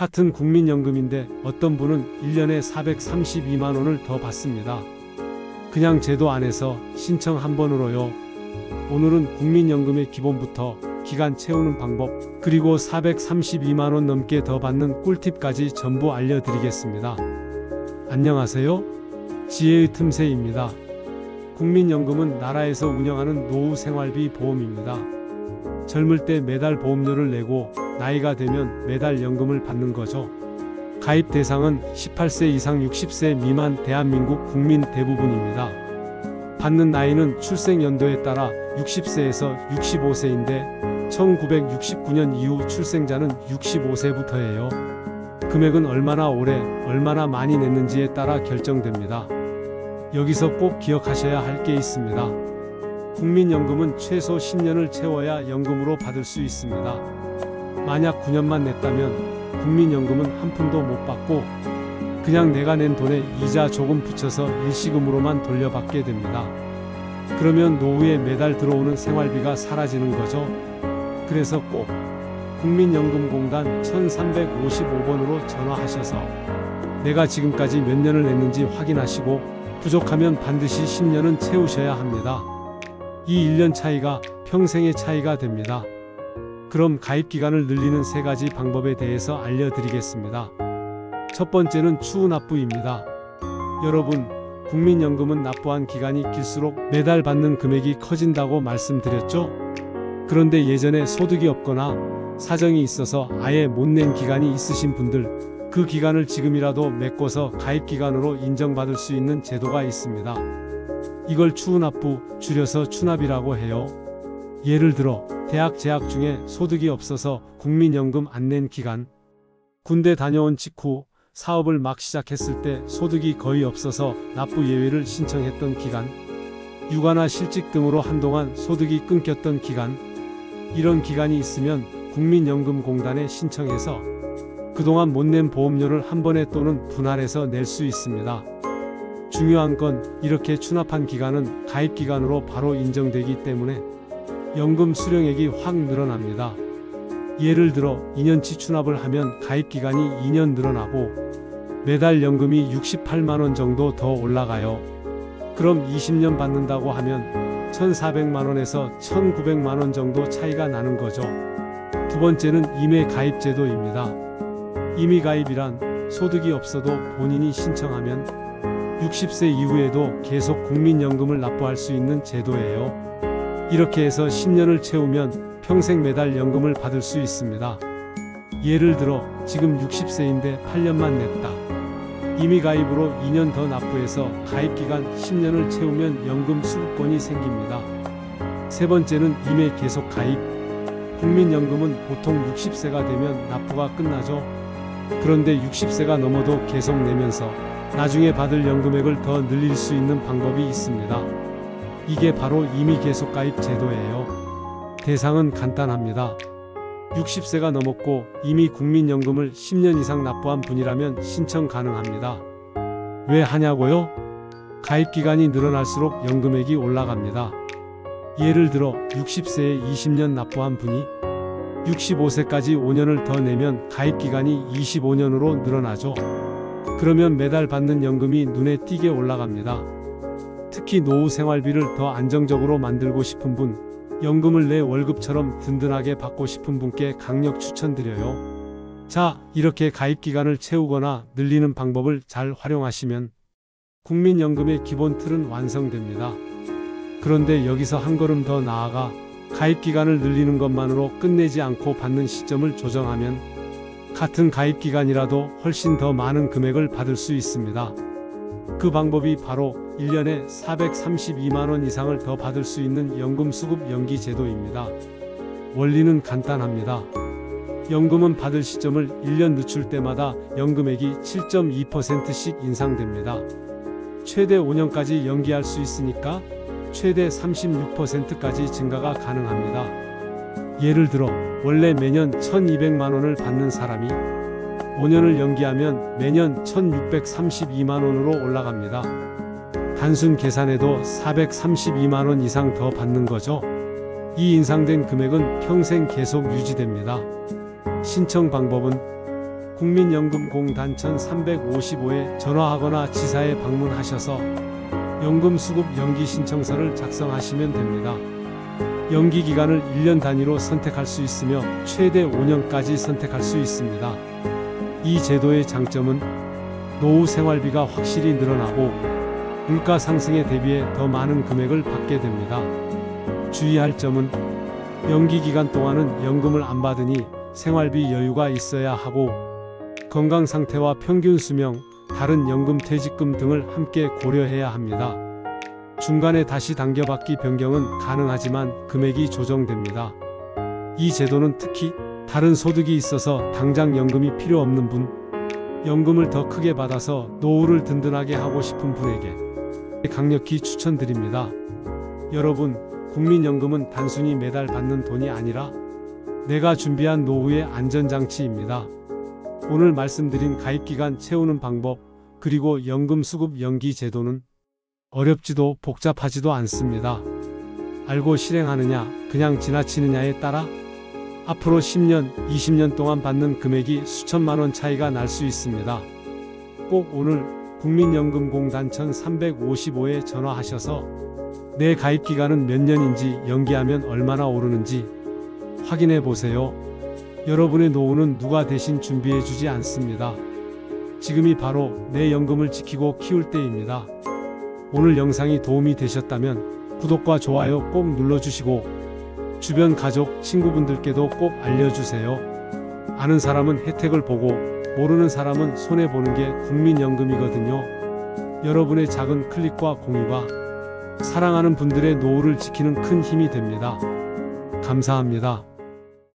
같은 국민연금인데 어떤 분은 1년에 432만 원을 더 받습니다. 그냥 제도 안에서 신청 한 번으로요. 오늘은 국민연금의 기본부터 기간 채우는 방법, 그리고 432만 원 넘게 더 받는 꿀팁까지 전부 알려드리겠습니다. 안녕하세요. 지혜의 틈새입니다. 국민연금은 나라에서 운영하는 노후 생활비 보험입니다. 젊을 때 매달 보험료를 내고 나이가 되면 매달 연금을 받는 거죠. 가입 대상은 18세 이상 60세 미만 대한민국 국민 대부분입니다. 받는 나이는 출생연도에 따라 60세에서 65세인데 1969년 이후 출생자는 65세부터예요. 금액은 얼마나 오래, 얼마나 많이 냈는지에 따라 결정됩니다. 여기서 꼭 기억하셔야 할 게 있습니다. 국민연금은 최소 10년을 채워야 연금으로 받을 수 있습니다. 만약 9년만 냈다면 국민연금은 한 푼도 못 받고 그냥 내가 낸 돈에 이자 조금 붙여서 일시금으로만 돌려받게 됩니다. 그러면 노후에 매달 들어오는 생활비가 사라지는 거죠. 그래서 꼭 국민연금공단 1355번으로 전화하셔서 내가 지금까지 몇 년을 냈는지 확인하시고 부족하면 반드시 10년은 채우셔야 합니다. 이 1년 차이가 평생의 차이가 됩니다. 그럼 가입기간을 늘리는 3가지 방법에 대해서 알려드리겠습니다. 첫 번째는 추후 납부입니다. 여러분, 국민연금은 납부한 기간이 길수록 매달 받는 금액이 커진다고 말씀드렸죠? 그런데 예전에 소득이 없거나 사정이 있어서 아예 못 낸 기간이 있으신 분들, 그 기간을 지금이라도 메꿔서 가입기간으로 인정받을 수 있는 제도가 있습니다. 이걸 추후납부, 줄여서 추납이라고 해요. 예를 들어 대학 재학 중에 소득이 없어서 국민연금 안 낸 기간, 군대 다녀온 직후 사업을 막 시작했을 때 소득이 거의 없어서 납부 예외를 신청했던 기간, 육아나 실직 등으로 한동안 소득이 끊겼던 기간, 이런 기간이 있으면 국민연금공단에 신청해서 그동안 못 낸 보험료를 한 번에 또는 분할해서 낼 수 있습니다. 중요한 건 이렇게 추납한 기간은 가입기간으로 바로 인정되기 때문에 연금 수령액이 확 늘어납니다. 예를 들어 2년치 추납을 하면 가입기간이 2년 늘어나고 매달 연금이 68만원 정도 더 올라가요. 그럼 20년 받는다고 하면 1,400만원에서 1,900만원 정도 차이가 나는 거죠. 두 번째는 임의가입제도입니다. 임의가입이란 소득이 없어도 본인이 신청하면 60세 이후에도 계속 국민연금을 납부할 수 있는 제도예요. 이렇게 해서 10년을 채우면 평생 매달 연금을 받을 수 있습니다. 예를 들어 지금 60세인데 8년만 냈다. 임의가입으로 2년 더 납부해서 가입기간 10년을 채우면 연금 수급권이 생깁니다. 세 번째는 임의계속가입. 국민연금은 보통 60세가 되면 납부가 끝나죠. 그런데 60세가 넘어도 계속 내면서 나중에 받을 연금액을 더 늘릴 수 있는 방법이 있습니다. 이게 바로 임의계속가입 제도예요. 대상은 간단합니다. 60세가 넘었고 이미 국민연금을 10년 이상 납부한 분이라면 신청 가능합니다. 왜 하냐고요? 가입기간이 늘어날수록 연금액이 올라갑니다. 예를 들어 60세에 20년 납부한 분이 65세까지 5년을 더 내면 가입기간이 25년으로 늘어나죠. 그러면 매달 받는 연금이 눈에 띄게 올라갑니다. 특히 노후 생활비를 더 안정적으로 만들고 싶은 분, 연금을 내 월급처럼 든든하게 받고 싶은 분께 강력 추천드려요. 자, 이렇게 가입기간을 채우거나 늘리는 방법을 잘 활용하시면 국민연금의 기본 틀은 완성됩니다. 그런데 여기서 한 걸음 더 나아가 가입기간을 늘리는 것만으로 끝내지 않고 받는 시점을 조정하면 같은 가입기간이라도 훨씬 더 많은 금액을 받을 수 있습니다. 그 방법이 바로 1년에 432만원 이상을 더 받을 수 있는 연금수급 연기 제도입니다. 원리는 간단합니다. 연금은 받을 시점을 1년 늦출 때마다 연금액이 7.2%씩 인상됩니다. 최대 5년까지 연기할 수 있으니까 최대 36%까지 증가가 가능합니다. 예를 들어 원래 매년 1,200만원을 받는 사람이 5년을 연기하면 매년 1,632만원으로 올라갑니다. 단순 계산해도 432만원 이상 더 받는 거죠. 이 인상된 금액은 평생 계속 유지됩니다. 신청 방법은 국민연금공단청 355에 전화하거나 지사에 방문하셔서 연금수급 연기 신청서를 작성하시면 됩니다. 연기 기간을 1년 단위로 선택할 수 있으며 최대 5년까지 선택할 수 있습니다. 이 제도의 장점은 노후 생활비가 확실히 늘어나고 물가 상승에 대비해 더 많은 금액을 받게 됩니다. 주의할 점은 연기 기간 동안은 연금을 안 받으니 생활비 여유가 있어야 하고 건강 상태와 평균 수명, 다른 연금 퇴직금 등을 함께 고려해야 합니다. 중간에 다시 당겨받기 변경은 가능하지만 금액이 조정됩니다. 이 제도는 특히 다른 소득이 있어서 당장 연금이 필요 없는 분, 연금을 더 크게 받아서 노후를 든든하게 하고 싶은 분에게 강력히 추천드립니다. 여러분, 국민연금은 단순히 매달 받는 돈이 아니라 내가 준비한 노후의 안전장치입니다. 오늘 말씀드린 가입기간 채우는 방법, 그리고 연금수급 연기 제도는 어렵지도 복잡하지도 않습니다. 알고 실행하느냐, 그냥 지나치느냐에 따라 앞으로 10년, 20년 동안 받는 금액이 수천만 원 차이가 날 수 있습니다. 꼭 오늘 국민연금공단청 355에 전화하셔서 내 가입기간은 몇 년인지 연기하면 얼마나 오르는지 확인해 보세요. 여러분의 노후는 누가 대신 준비해 주지 않습니다. 지금이 바로 내 연금을 지키고 키울 때입니다. 오늘 영상이 도움이 되셨다면 구독과 좋아요 꼭 눌러주시고 주변 가족, 친구분들께도 꼭 알려주세요. 아는 사람은 혜택을 보고 모르는 사람은 손해보는 게 국민연금이거든요. 여러분의 작은 클릭과 공유가 사랑하는 분들의 노후를 지키는 큰 힘이 됩니다. 감사합니다.